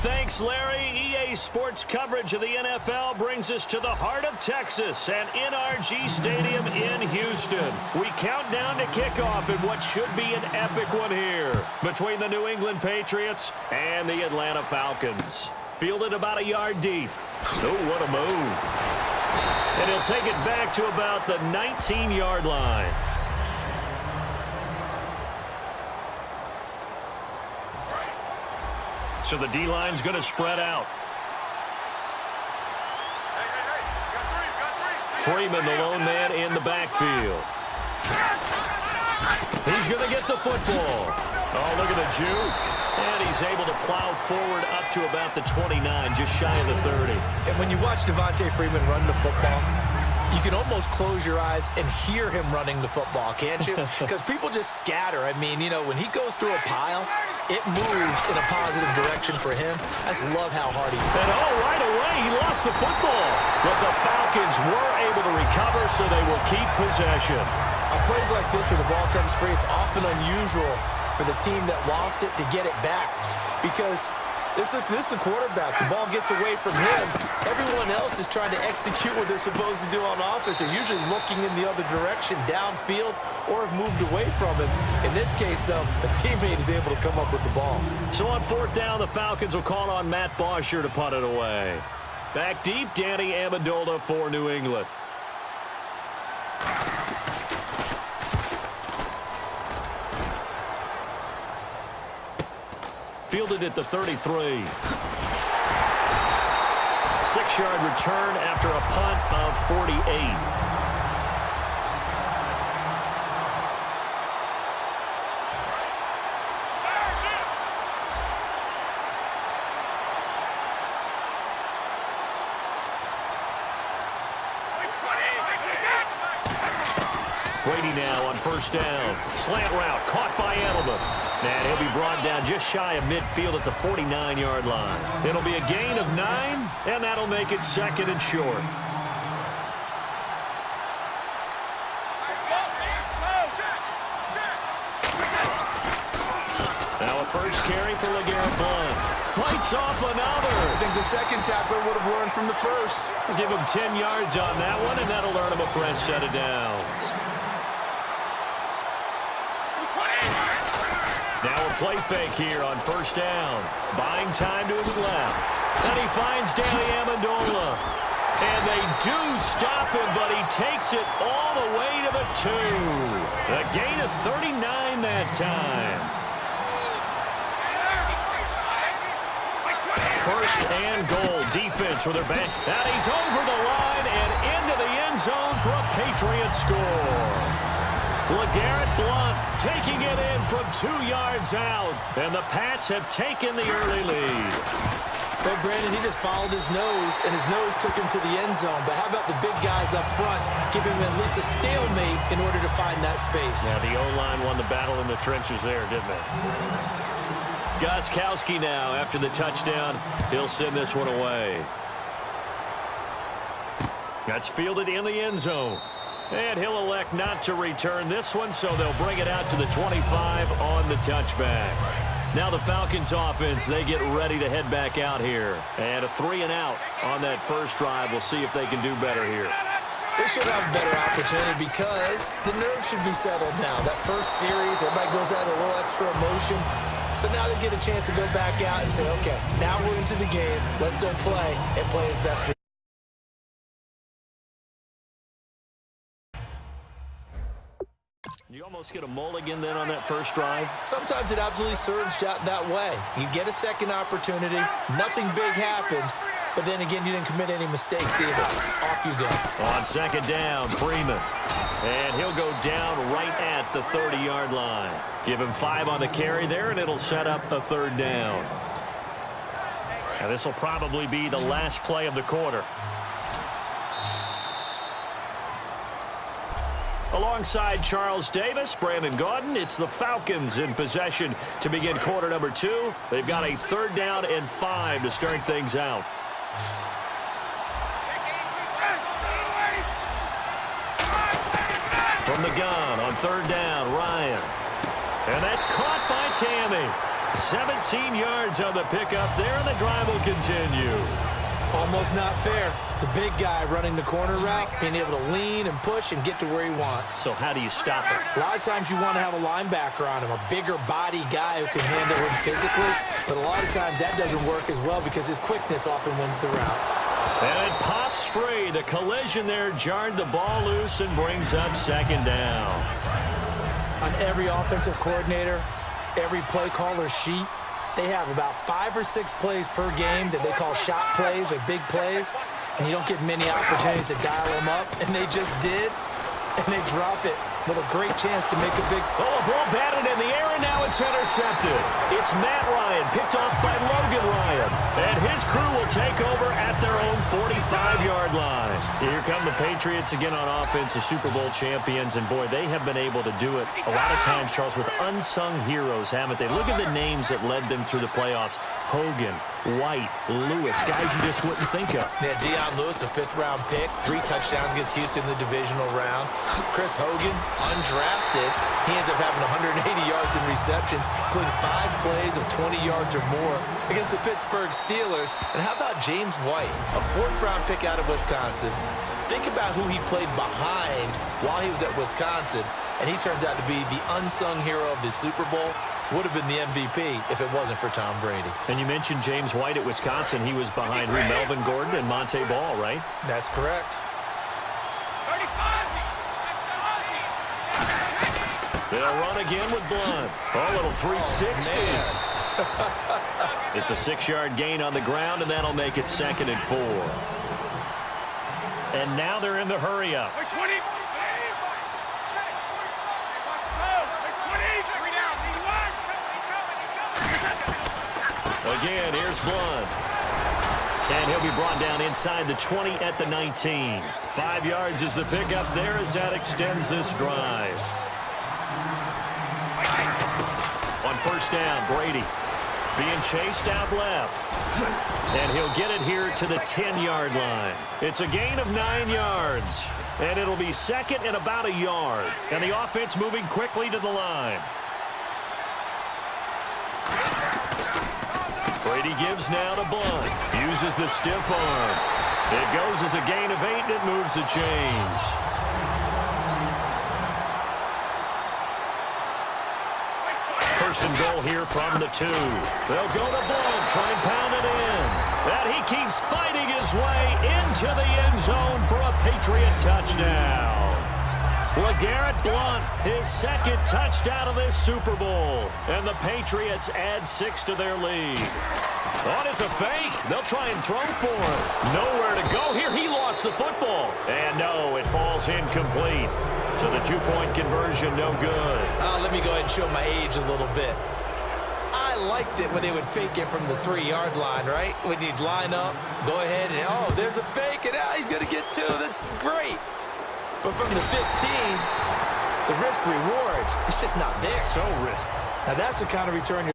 Thanks, Larry. EA Sports coverage of the NFL brings us to the heart of Texas and NRG Stadium in Houston. We count down to kickoff in what should be an epic one here between the New England Patriots and the Atlanta Falcons. Fielded about a yard deep. Oh, what a move. And he'll take it back to about the 19-yard line. So the D-line's going to spread out. Freeman, the lone man in the backfield. He's going to get the football. Oh, look at the juke. And he's able to plow forward up to about the 29, just shy of the 30. And when you watch Devontae Freeman run the football, you can almost close your eyes and hear him running the football, can't you? Because people just scatter. I mean, you know, when he goes through a pile, it moves in a positive direction for him. I just love how hard he And right away, he lost the football. But the Falcons were able to recover, so they will keep possession. On plays like this where the ball comes free, it's often unusual for the team that lost it to get it back. Because this is the quarterback. The ball gets away from him. Everyone else is trying to execute what they're supposed to do on offense. They're usually looking in the other direction, downfield, or have moved away from him. In this case, though, a teammate is able to come up with the ball. So on fourth down, the Falcons will call on Matt Bosher to punt it away. Back deep, Danny Amendola for New England. Fielded at the 33. 6-yard return after a punt of 48. Brady now on first down. Slant route caught by Edelman. And he'll be brought down just shy of midfield at the 49-yard line. It'll be a gain of 9, and that'll make it second and short. Now a first carry for LeGarrette Blount. Fights off another. I think the second tackler would have learned from the first. Give him 10 yards on that one, and that'll earn him a fresh set of downs. Now a play fake here on first down. Buying time to his left. And he finds Danny Amendola. And they do stop him, but he takes it all the way to the 2. A gain of 39 that time. First and goal. Defense with their back. And he's over the line and into the end zone for a Patriot score. LeGarrette Blount taking it in from 2 yards out. And the Pats have taken the early lead. Hey, Brandon, he just followed his nose, and his nose took him to the end zone. But how about the big guys up front, giving him at least a stalemate in order to find that space? Yeah, the O-line won the battle in the trenches there, didn't it? Gostkowski now, after the touchdown, he'll send this one away. That's fielded in the end zone. And he'll elect not to return this one, so they'll bring it out to the 25 on the touchback. Now the Falcons offense, they get ready to head back out here. And a 3-and-out on that first drive. We'll see if they can do better here. They should have a better opportunity because the nerves should be settled now. That first series, everybody goes out a little extra emotion. So now they get a chance to go back out and say, okay, now we're into the game. Let's go play and play as best we can. You almost get a mulligan then on that first drive. Sometimes it absolutely serves that way. You get a second opportunity. Nothing big happened. But then again, you didn't commit any mistakes either. Off you go. On second down, Freeman. And he'll go down right at the 30-yard line. Give him 5 on the carry there, and it'll set up a third down. Now this will probably be the last play of the quarter. Alongside Charles Davis, Brandon Gaudin, it's the Falcons in possession to begin quarter number 2. They've got a third down and 5 to start things out. From the gun on third down, Ryan. And that's caught by Tammy. 17 yards on the pickup there, and the drive will continue. Almost not fair. The big guy running the corner route, being able to lean and push and get to where he wants. So how do you stop it? A lot of times you want to have a linebacker on him, a bigger body guy who can handle him physically. But a lot of times that doesn't work as well because his quickness often wins the route. And it pops free. The collision there jarred the ball loose and brings up second down. On every offensive coordinator, every play caller sheet, they have about 5 or 6 plays per game that they call shot plays or big plays, and you don't get many opportunities to dial them up, and they just did, and they drop it with a great chance to make a big... Oh, a ball batted in the air, and now it's intercepted. It's Matt Ryan, picked off by Logan Ryan, and his crew will take over at their own 45-yard line. Here come the Patriots again on offense, the Super Bowl champions, and boy, they have been able to do it a lot of times, Charles, with unsung heroes, haven't they? Look at the names that led them through the playoffs. Hogan, White, Lewis, guys you just wouldn't think of. Yeah, Deion Lewis, a 5th-round pick, 3 touchdowns against Houston in the divisional round. Chris Hogan, undrafted, he ends up having 180 yards in receptions, including 5 plays of 20 yards or more against the Pittsburgh Steelers. And how about James White, a 4th-round pick out of Wisconsin? Think about who he played behind while he was at Wisconsin, and he turns out to be the unsung hero of the Super Bowl. Would have been the MVP if it wasn't for Tom Brady. And you mentioned James White at Wisconsin. He was behind who? Melvin Gordon and Monte Ball, right? That's correct. They'll run again with Blunt. Oh, little 360. It's a 6-yard gain on the ground, and that'll make it 2nd and 4. And now they're in the hurry-up. Again, here's Blunt. And he'll be brought down inside the 20 at the 19. 5 yards is the pickup there as that extends this drive. On first down, Brady being chased out left. And he'll get it here to the 10-yard line. It's a gain of 9 yards. And it'll be 2nd and about a yard. And the offense moving quickly to the line. Brady gives now to Blunt. Uses the stiff arm. It goes as a gain of 8, and it moves the chains. First and goal here from the 2. They'll go to Blunt, try and pound it in. And he keeps fighting his way into the end zone for a Patriot touchdown. LeGarrette Blunt, his 2nd touchdown of this Super Bowl. And the Patriots add 6 to their lead. Oh, it's a fake. They'll try and throw for it. Nowhere to go here. He lost the football. And no, it falls incomplete. So the 2-point conversion, no good. Let me go ahead and show my age a little bit. I liked it when they would fake it from the 3-yard line, right? When you'd line up, go ahead and, oh, there's a fake, and he's going to get 2. That's great. But from the 15, the risk-reward, it's just not there. So risky. Now, that's the kind of return you're...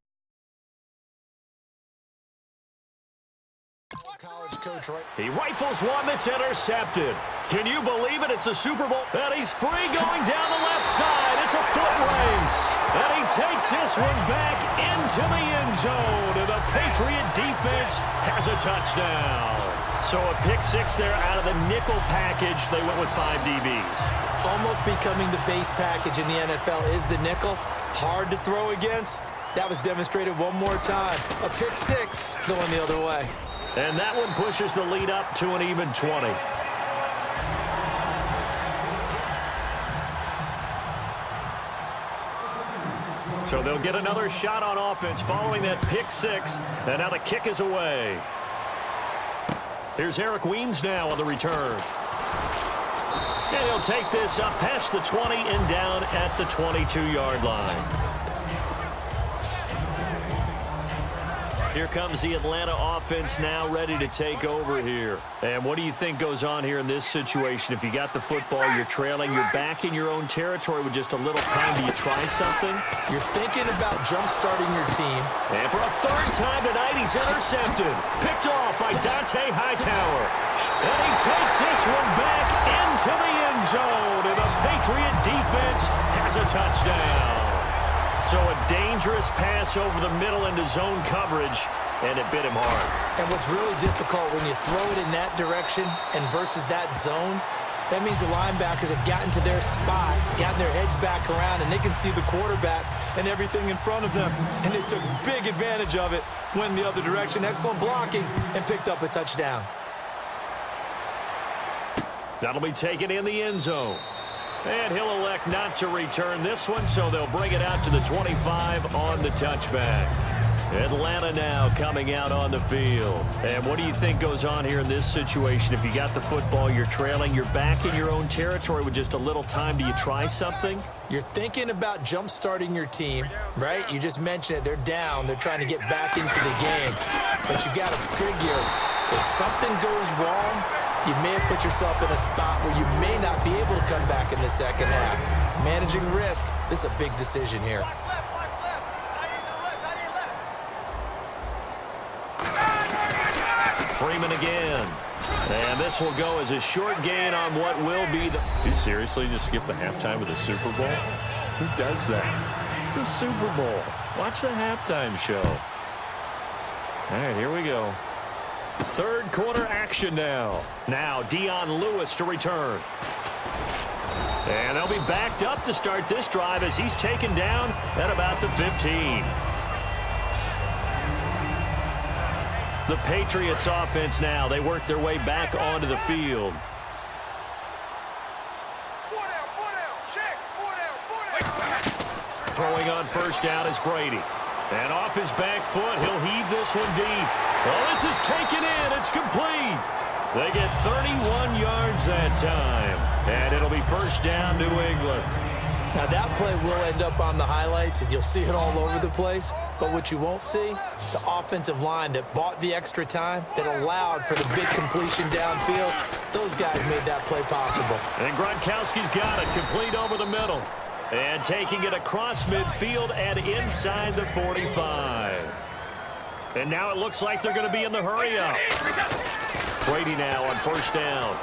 College coach, right? He rifles one that's intercepted. Can you believe it? It's a Super Bowl. And he's free going down the left side. It's a foot race. And he takes this one back into the end zone. And the Patriot defense has a touchdown. So a pick 6 there out of the nickel package. They went with 5 DBs. Almost becoming the base package in the NFL is the nickel. Hard to throw against. That was demonstrated one more time. A pick 6 going the other way. And that one pushes the lead up to an even 20. So they'll get another shot on offense following that pick 6. And now the kick is away. Here's Eric Weems now on the return. And he'll take this up past the 20 and down at the 22-yard line. Here comes the Atlanta offense now ready to take over here. And what do you think goes on here in this situation? If you got the football, you're trailing, you're back in your own territory with just a little time. Do you try something? You're thinking about jump-starting your team. And for a 3rd time tonight, he's intercepted. Picked off by Dante Hightower. And he takes this one back into the end zone. And the Patriot defense has a touchdown. So a dangerous pass over the middle into zone coverage, and it bit him hard. And what's really difficult when you throw it in that direction and versus that zone, that means the linebackers have gotten to their spot, gotten their heads back around, and they can see the quarterback and everything in front of them. And they took big advantage of it, went the other direction. Excellent blocking, and picked up a touchdown. That'll be taken in the end zone. And he'll elect not to return this one, so they'll bring it out to the 25 on the touchback. Atlanta now coming out on the field. And what do you think goes on here in this situation? If you got the football, you're trailing, you're back in your own territory with just a little time. Do you try something? You're thinking about jump-starting your team, right? You just mentioned it. They're down. They're trying to get back into the game. But you got to figure, if something goes wrong, you may have put yourself in a spot where you may not be able to come back in the second half. Managing risk, this is a big decision here. Freeman again. And this will go as a short gain on what will be the... You seriously just skip the halftime of the Super Bowl? Who does that? It's a Super Bowl. Watch the halftime show. All right, here we go. Third quarter action now. Now Dion Lewis to return. And they'll be backed up to start this drive as he's taken down at about the 15. The Patriots offense now. They work their way back onto the field. Throwing on first down is Brady. And off his back foot, he'll heave this one deep. Well, this is taken in. It's complete. They get 31 yards that time. And it'll be first down, New England. Now, that play will end up on the highlights, and you'll see it all over the place. But what you won't see, the offensive line that bought the extra time, that allowed for the big completion downfield, those guys made that play possible. And Gronkowski's got it, complete over the middle. And taking it across midfield and inside the 45. And now it looks like they're going to be in the hurry-up. Brady now on first down.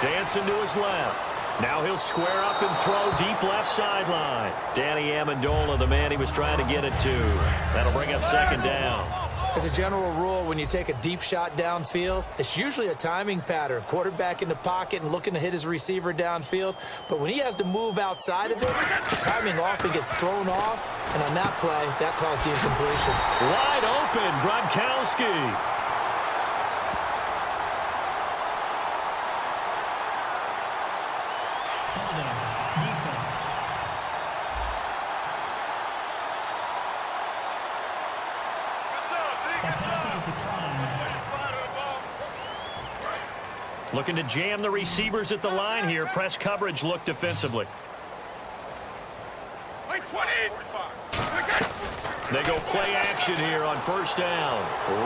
Dancing to his left. Now he'll square up and throw deep left sideline. Danny Amendola, the man he was trying to get it to. That'll bring up second down. As a general rule, when you take a deep shot downfield, it's usually a timing pattern. Quarterback in the pocket and looking to hit his receiver downfield. But when he has to move outside of it, the timing often gets thrown off. And on that play, that caused the incompletion. Wide open, Gronkowski. Looking to jam the receivers at the line here. Press coverage look defensively. They go play action here on first down.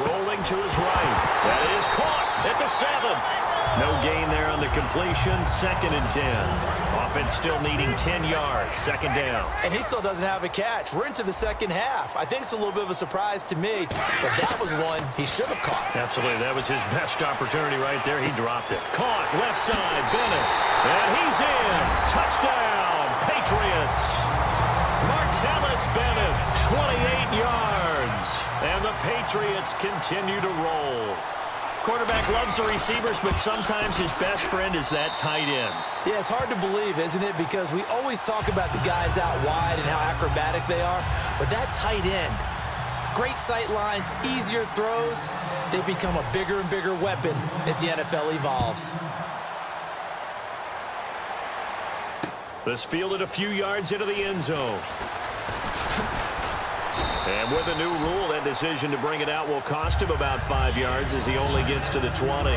Rolling to his right. That is caught at the 7. No gain there on the completion. Second and 10. Offense still needing 10 yards. Second down. And he still doesn't have a catch. We're into the second half. I think it's a little bit of a surprise to me, but that was one he should have caught. Absolutely. That was his best opportunity right there. He dropped it. Caught left side. Bennett. And he's in. Touchdown. Patriots. Martellus Bennett, 28 yards. And the Patriots continue to roll. Quarterback loves the receivers, but sometimes his best friend is that tight end. Yeah, it's hard to believe, isn't it? Because we always talk about the guys out wide and how acrobatic they are. But that tight end, great sight lines, easier throws, they become a bigger and bigger weapon as the NFL evolves. This fielded a few yards into the end zone. And with a new rule, that decision to bring it out will cost him about 5 yards as he only gets to the 20.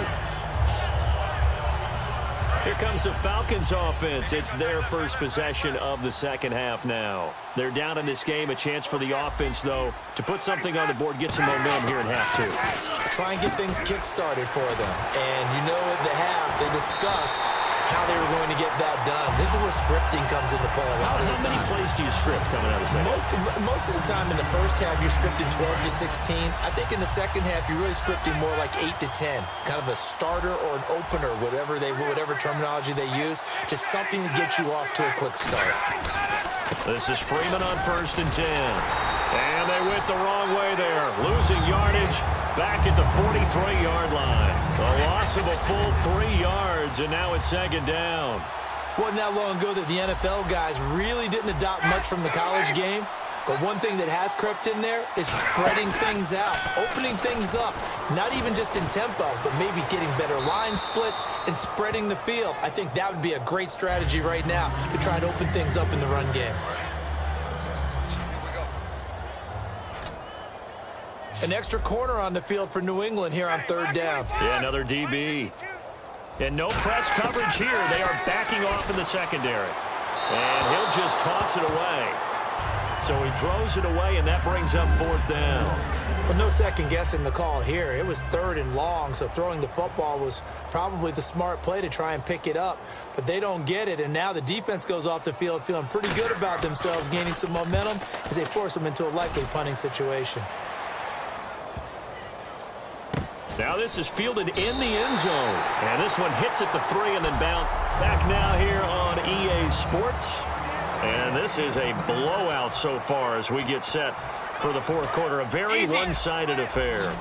Here comes the Falcons offense. It's their first possession of the second half now. They're down in this game. A chance for the offense, though, to put something on the board, get some momentum here in half two. Try and get things kick-started for them. And you know at the half, they discussed how they were going to get that done. This is where scripting comes into play a lot of the time. How many plays do you script coming out of second? Most of the time in the first half, you're scripting 12 to 16. I think in the second half, you're really scripting more like 8 to 10. Kind of a starter or an opener, whatever terminology they use. Just something to get you off to a quick start. This is Freeman on 1st and 10. And they went the wrong way there. Losing yardage back at the 43-yard line. A loss of a full 3 yards, and now it's 2nd down. Wasn't that long ago that the NFL guys really didn't adopt much from the college game. But one thing that has crept in there is spreading things out, opening things up, not even just in tempo, but maybe getting better line splits and spreading the field. I think that would be a great strategy right now to try and open things up in the run game. An extra corner on the field for New England here on 3rd down. Yeah, another DB. And no press coverage here. They are backing off in the secondary. And he'll just toss it away. So he throws it away, and that brings up 4th down. Well, no second-guessing the call here. It was 3rd and long, so throwing the football was probably the smart play to try and pick it up. But they don't get it, and now the defense goes off the field feeling pretty good about themselves, gaining some momentum as they force them into a likely punting situation. Now this is fielded in the end zone. And this one hits at the 3 and then bounce back now here on EA Sports. And this is a blowout so far as we get set for the 4th quarter. A very one-sided affair.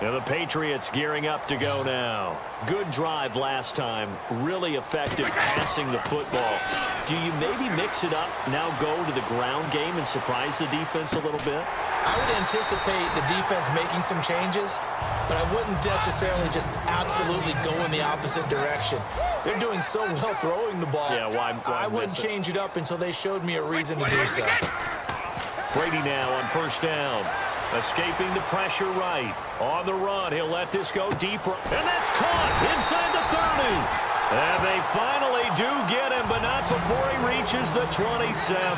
And the Patriots gearing up to go now. Good drive last time. Really effective passing the football. Do you maybe mix it up, now go to the ground game and surprise the defense a little bit? I would anticipate the defense making some changes, but I wouldn't necessarily just absolutely go in the opposite direction. They're doing so well throwing the ball. Yeah, why I wouldn't change it up until they showed me a reason to do so. Brady now on 1st down. Escaping the pressure right. On the run, he'll let this go deeper. And that's caught inside the 30. And they finally do get him, but not before he reaches the 27.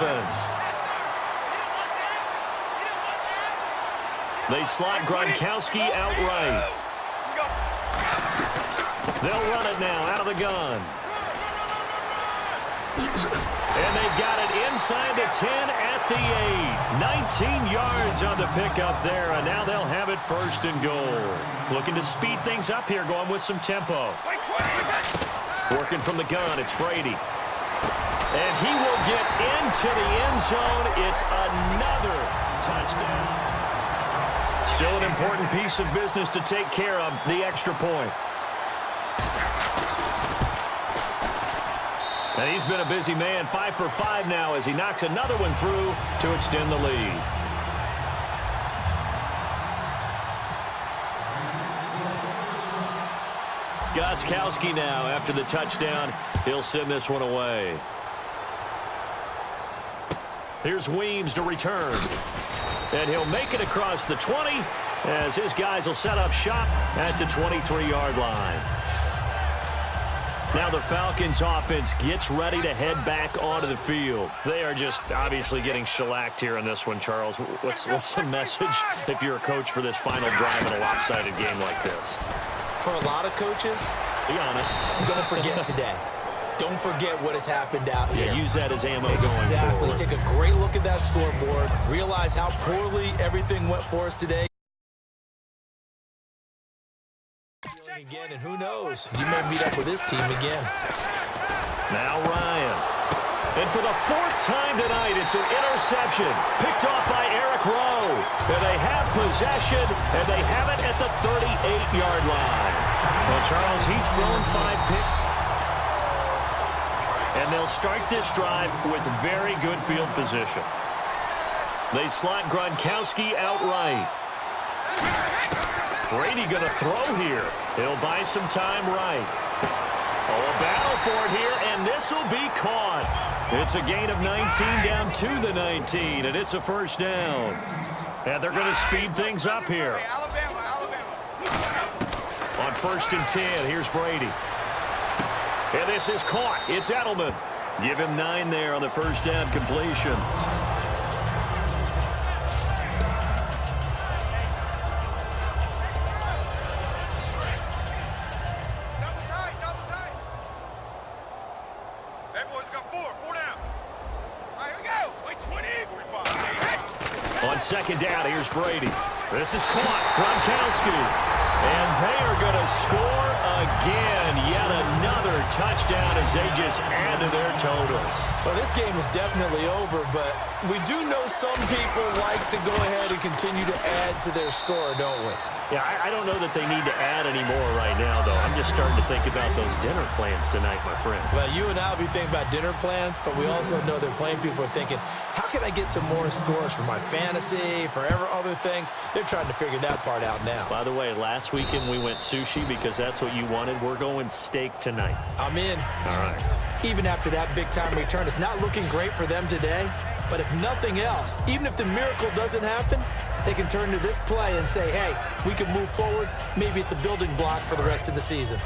They slot Gronkowski outright. They'll run it now out of the gun. And they've got it inside the 10 at the 8. 19 yards on the pickup there, and now they'll have it 1st and goal. Looking to speed things up here, going with some tempo. Working from the gun, it's Brady. And he will get into the end zone. It's another touchdown. Still an important piece of business to take care of, the extra point. And he's been a busy man, 5 for 5 now as he knocks another one through to extend the lead. Gronkowski now after the touchdown. He'll send this one away. Here's Weems to return. And he'll make it across the 20 as his guys will set up shop at the 23-yard line. Now the Falcons offense gets ready to head back onto the field. They are just obviously getting shellacked here in this one, Charles. What's the message if you're a coach for this final drive in a lopsided game like this? For a lot of coaches, be honest. Don't forget today. Don't forget what has happened out here. Yeah, use that as ammo going Exactly. forward. Take a great look at that scoreboard. Realize how poorly everything went for us today. Again, and who knows? You may meet up with this team again. Now Ryan. And for the 4th time tonight, it's an interception. Picked off by Eric Rowe. And they have possession, and they have it at the 38-yard line. Well, Charles, he's thrown 5 picks. And they'll start this drive with very good field position. They slot Gronkowski outright. Brady going to throw here. He'll buy some time right. Oh, a battle for it here, and this will be caught. It's a gain of 19 down to the 19, and it's a 1st down. And they're going to speed things up here. On 1st and 10, here's Brady. And this is caught. It's Edelman. Give him 9 there on the 1st down completion. On 2nd down, here's Brady. This is caught. Gronkowski. And they are going to score again. Yet another touchdown as they just add to their totals. Well, this game is definitely over, but we do know some people like to go ahead and continue to add to their score, don't we? Yeah, I don't know that they need to add any more right now, though. I'm just starting to think about those dinner plans tonight, my friend. Well, you and I will be thinking about dinner plans, but we also know they're playing people are thinking, how can I get some more scores for my fantasy, for other things? They're trying to figure that part out now. By the way, last weekend we went sushi because that's what you wanted. We're going steak tonight. I'm in. All right. Even after that big-time return, it's not looking great for them today. But if nothing else, even if the miracle doesn't happen, they can turn to this play and say, hey, we can move forward. Maybe it's a building block for the rest of the season.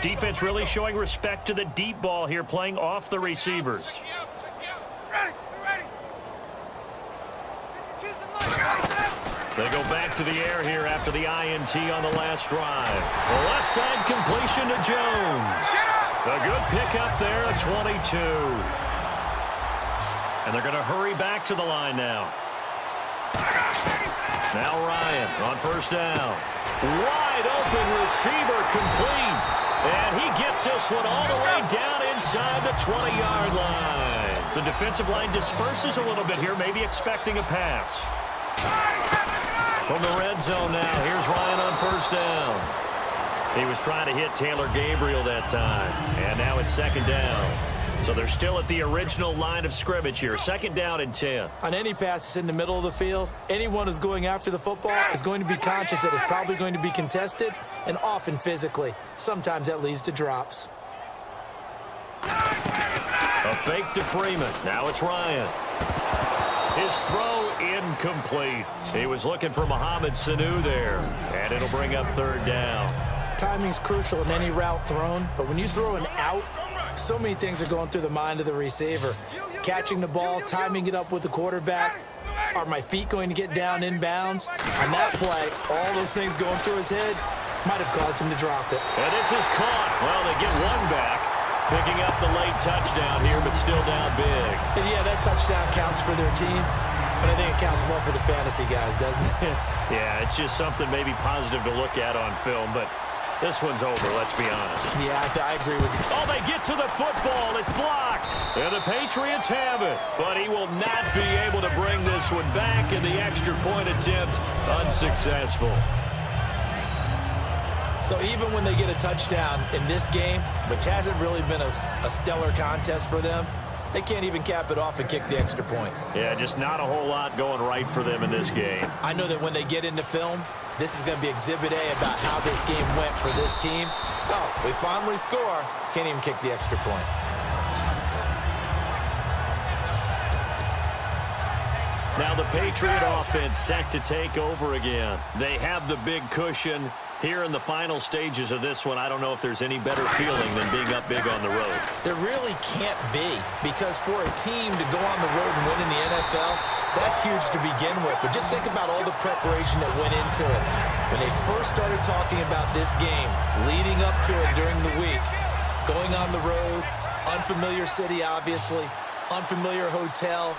Defense really showing respect to the deep ball here, playing off the receivers. They go back to the air here after the INT on the last drive. The left side completion to Jones. A good pickup there at 22. And they're going to hurry back to the line now. Now Ryan on first down. Wide open receiver complete. And he gets this one all the way down inside the 20-yard line. The defensive line disperses a little bit here, maybe expecting a pass. From the red zone now, here's Ryan on first down. He was trying to hit Taylor Gabriel that time. And now it's second down. So they're still at the original line of scrimmage here. Second down and 10. On any pass that's in the middle of the field, anyone who's going after the football is going to be conscious that it's probably going to be contested and often physically. Sometimes that leads to drops. A fake to Freeman. Now it's Ryan. His throw incomplete. He was looking for Mohamed Sanu there. And it'll bring up third down. Timing's crucial in any route thrown, but when you throw an out, so many things are going through the mind of the receiver. Catching the ball, timing it up with the quarterback. Are my feet going to get down inbounds? On that play, all those things going through his head might have caused him to drop it. And this is caught. Well, they get one back. Picking up the late touchdown here, but still down big. And yeah, that touchdown counts for their team, but I think it counts more for the fantasy guys, doesn't it? Yeah, it's just something maybe positive to look at on film, but this one's over, let's be honest. Yeah, I agree with you. Oh, they get to the football. It's blocked. And the Patriots have it. But he will not be able to bring this one back, and the extra point attempt unsuccessful. So even when they get a touchdown in this game, which hasn't really been a stellar contest for them, they can't even cap it off and kick the extra point. Yeah, just not a whole lot going right for them in this game. I know that when they get into film, this is going to be Exhibit A about how this game went for this team. Oh, we finally score. Can't even kick the extra point. Now the Patriot offense set to take over again. They have the big cushion. Here in the final stages of this one, I don't know if there's any better feeling than being up big on the road. There really can't be, because for a team to go on the road and win in the NFL, that's huge to begin with. But just think about all the preparation that went into it. When they first started talking about this game, leading up to it during the week, going on the road, unfamiliar city, obviously, unfamiliar hotel.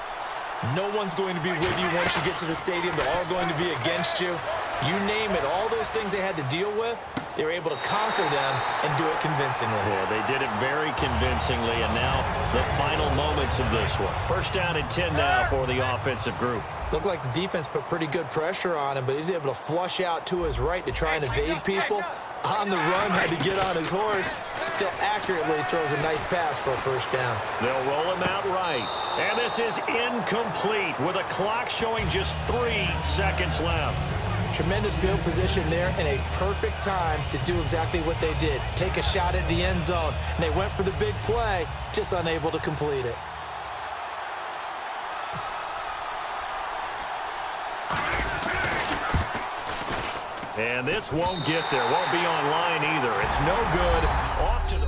No one's going to be with you once you get to the stadium. They're all going to be against you. You name it, all those things they had to deal with, they were able to conquer them and do it convincingly. Yeah, they did it very convincingly, and now the final moments of this one. First down and 10 now for the offensive group. Looked like the defense put pretty good pressure on him, but he's able to flush out to his right to try and evade people. On the run, had to get on his horse. Still accurately throws a nice pass for a first down. They'll roll him out right. And this is incomplete with a clock showing just 3 seconds left. Tremendous field position there and a perfect time to do exactly what they did. Take a shot at the end zone. And they went for the big play, just unable to complete it. And this won't get there. Won't be online either. It's no good. Off to